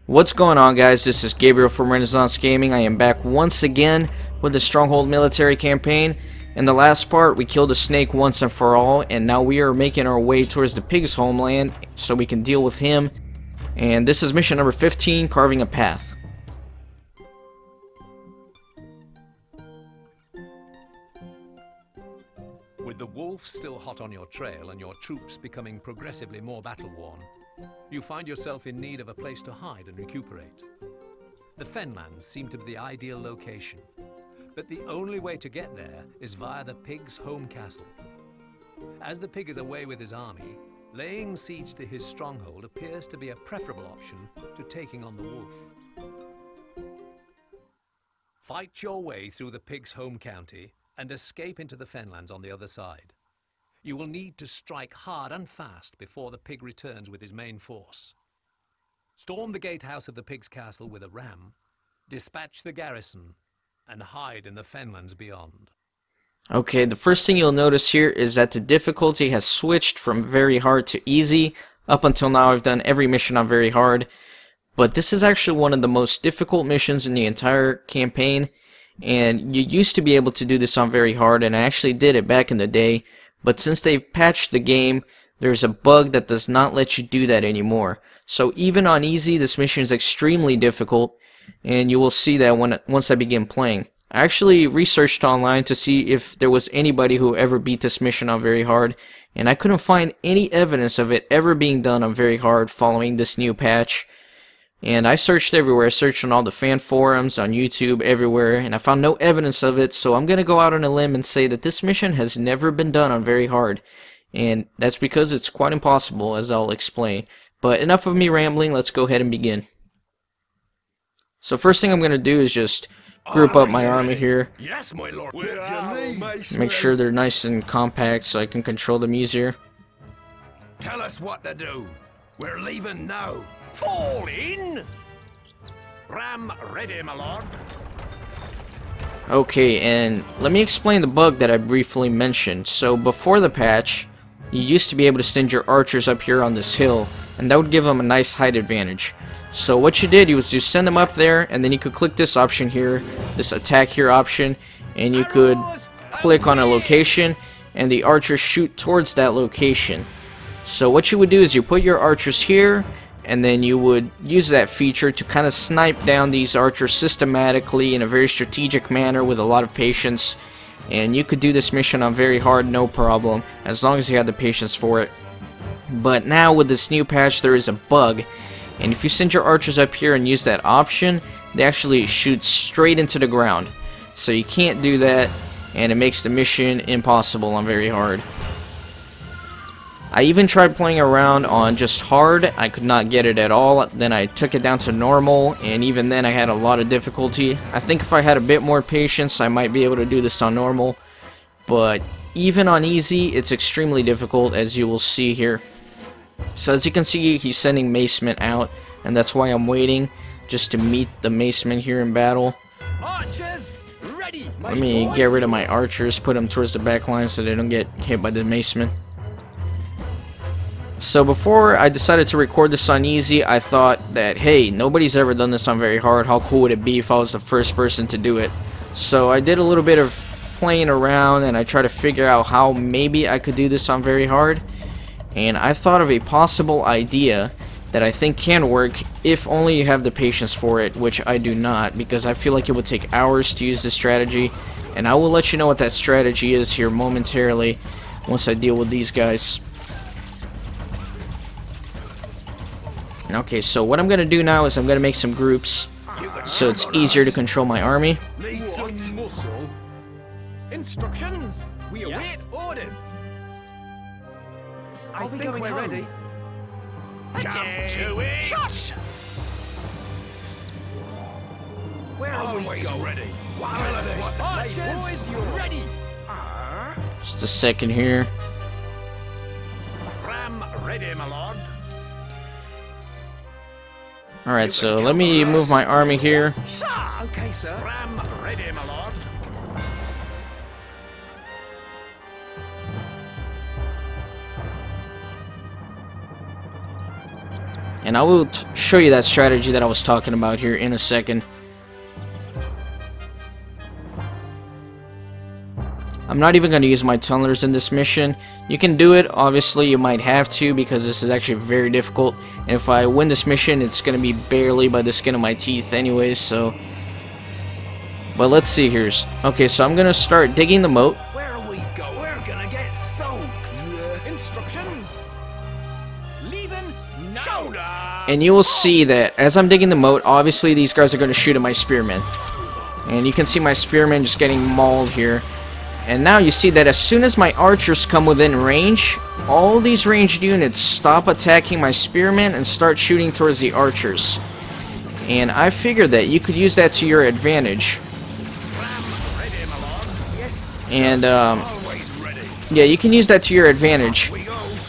What's going on, guys? This is Gabriel from Renaissance Gaming. I am back once again with the Stronghold military campaign. In the last part, we killed a snake once and for all, and now we are making our way towards the pig's homeland so we can deal with him. And this is mission number 15, Carving a Path. With the wolf still hot on your trail and your troops becoming progressively more battle-worn, you find yourself in need of a place to hide and recuperate. The Fenlands seem to be the ideal location, but the only way to get there is via the pig's home castle. As the pig is away with his army, laying siege to his stronghold appears to be a preferable option to taking on the wolf. Fight your way through the pig's home county and escape into the Fenlands on the other side. You will need to strike hard and fast before the pig returns with his main force. Storm the gatehouse of the pig's castle with a ram, dispatch the garrison, and hide in the Fenlands beyond. Okay, the first thing you'll notice here is that the difficulty has switched from very hard to easy. Up until now I've done every mission on very hard, but this is actually one of the most difficult missions in the entire campaign, and you used to be able to do this on very hard, and I actually did it back in the day. But since they've patched the game, there's a bug that does not let you do that anymore. So even on easy, this mission is extremely difficult, and you will see that once I begin playing. I actually researched online to see if there was anybody who ever beat this mission on very hard, and I couldn't find any evidence of it ever being done on very hard following this new patch. And I searched everywhere. I searched on all the fan forums, on YouTube, everywhere, and I found no evidence of it, so I'm going to go out on a limb and say that this mission has never been done on very hard. And that's because it's quite impossible, as I'll explain. But enough of me rambling, let's go ahead and begin. So first thing I'm going to do is just group up my army here. Yes, my lord. Make sure they're nice and compact so I can control them easier. Tell us what to do. We're leaving now. Fall in! Ram ready, my lord. Okay, and let me explain the bug that I briefly mentioned. So before the patch, you used to be able to send your archers up here on this hill, and that would give them a nice height advantage. So what you did was just send them up there, and then you could click this option here, this attack here option, and you could click on a location, and the archers shoot towards that location. So what you would do is you put your archers here, and then you would use that feature to kind of snipe down these archers systematically in a very strategic manner with a lot of patience. And you could do this mission on very hard, no problem, as long as you had the patience for it. But now with this new patch there is a bug, and if you send your archers up here and use that option, they actually shoot straight into the ground. So you can't do that, and it makes the mission impossible on very hard. I even tried playing around on just hard. I could not get it at all. Then I took it down to normal, and even then I had a lot of difficulty. I think if I had a bit more patience I might be able to do this on normal, but even on easy it's extremely difficult, as you will see here. So as you can see, he's sending macemen out, and that's why I'm waiting just to meet the macemen here in battle. Archers ready. Let me get rid of my archers, put them towards the back line so they don't get hit by the macemen. So before I decided to record this on easy, I thought that, hey, nobody's ever done this on very hard. How cool would it be if I was the first person to do it? So I did a little bit of playing around, and I tried to figure out how maybe I could do this on very hard. And I thought of a possible idea that I think can work if only you have the patience for it, which I do not, because I feel like it would take hours to use this strategy. And I will let you know what that strategy is here momentarily once I deal with these guys. Okay, so what I'm going to do now is I'm going to make some groups so it's easier to control my army. Need some muscle. Instructions? We await orders. I think we're ready. Jump to it. Shots! Where are we Always going? ready. Tell us what. Archers, Boys, you're ready. Just a second here. Ram ready, my lord. Alright, so let me move my army here. Okay, sir. Ram ready, my lord. And I will show you that strategy that I was talking about here in a second. I'm not even going to use my tunnelers in this mission. You can do it, obviously you might have to, because this is actually very difficult. And if I win this mission, it's going to be barely by the skin of my teeth anyways, so... But let's see here. Okay, so I'm going to start digging the moat. Where are we going? We're gonna get soaked. Instructions. Leaving now. And you will see that as I'm digging the moat, obviously these guys are going to shoot at my spearmen. And you can see my spearmen just getting mauled here. And now you see that as soon as my archers come within range, all these ranged units stop attacking my spearmen and start shooting towards the archers. And I figured that you could use that to your advantage. And yeah, you can use that to your advantage.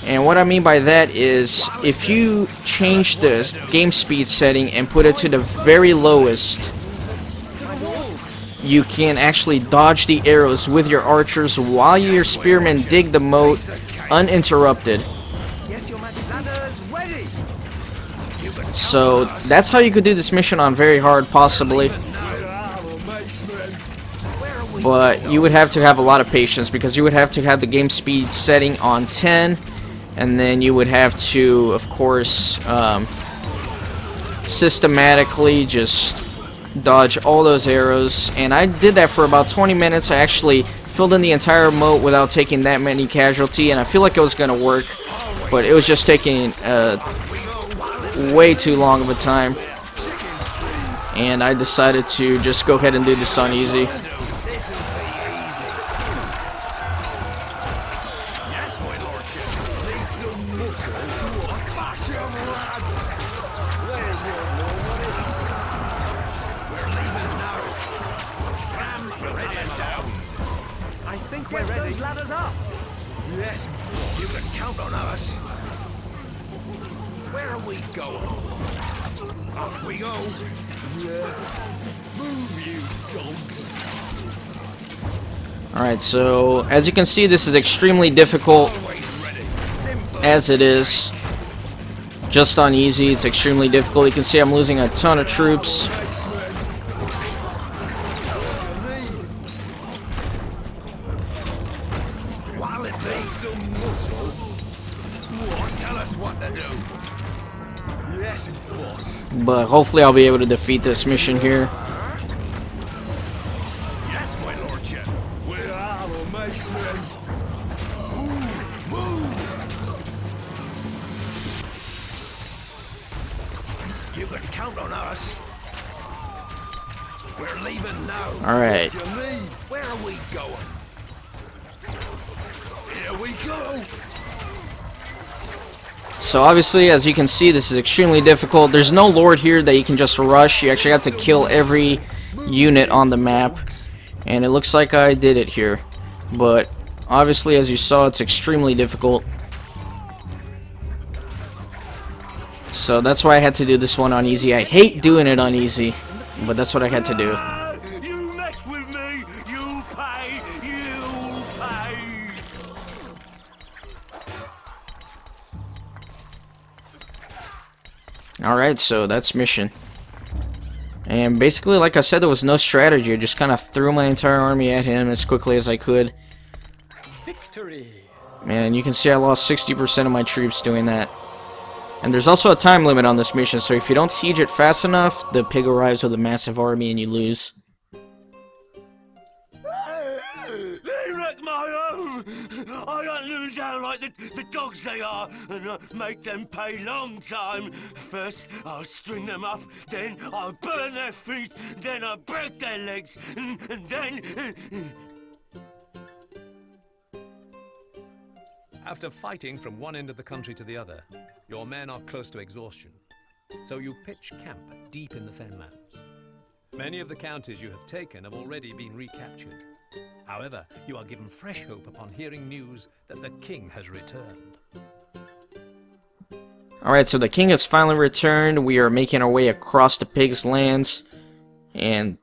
And what I mean by that is, if you change the game speed setting and put it to the very lowest, you can actually dodge the arrows with your archers while your spearmen dig the moat uninterrupted. So that's how you could do this mission on very hard, possibly. But you would have to have a lot of patience, because you would have to have the game speed setting on 10, and then you would have to, of course, systematically just dodge all those arrows. And I did that for about 20 minutes. I actually filled in the entire moat without taking that many casualty, and I feel like it was going to work, but it was just taking way too long of a time. And I decided to just go ahead and do this on easy. I think we're ready. Those ladders up. Yes, you can count on us. Where are we going? Off we go. Move, you dogs. Alright, so as you can see, this is extremely difficult as it is. Just on easy, it's extremely difficult. You can see I'm losing a ton of troops. While it needs some muscle, tell us what to do. Yes, boss. But hopefully I'll be able to defeat this mission here. Yes, my lordship. Where are the macemen? Move! You can count on us. We're leaving now. Alright. Where are we going? Here we go. So obviously, as you can see, this is extremely difficult. There's no lord here that you can just rush. You actually have to kill every unit on the map. And it looks like I did it here. But obviously, as you saw, it's extremely difficult. So that's why I had to do this one on easy. I hate doing it on easy, but that's what I had to do. You mess with me, you pay, you pay. Alright, so that's mission. And basically, like I said, there was no strategy. I just kind of threw my entire army at him as quickly as I could. Victory. Man, you can see I lost 60% of my troops doing that. And there's also a time limit on this mission, so if you don't siege it fast enough, the pig arrives with a massive army and you lose. They wrecked my home. I hunt them down like the dogs they are, and make them pay long time. First, I'll string them up, then I'll burn their feet, then I'll break their legs, and then... After fighting from one end of the country to the other, your men are close to exhaustion. So you pitch camp deep in the fenlands. Many of the counties you have taken have already been recaptured. However, you are given fresh hope upon hearing news that the king has returned. Alright, so the king has finally returned. We are making our way across the pig's lands. And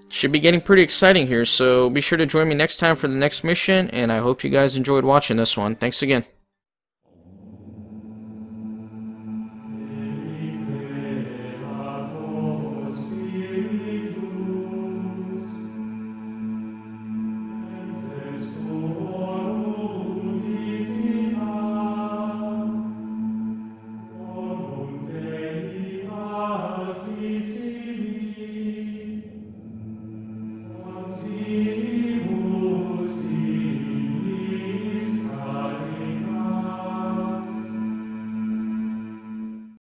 should be getting pretty exciting here, so be sure to join me next time for the next mission, and I hope you guys enjoyed watching this one. Thanks again.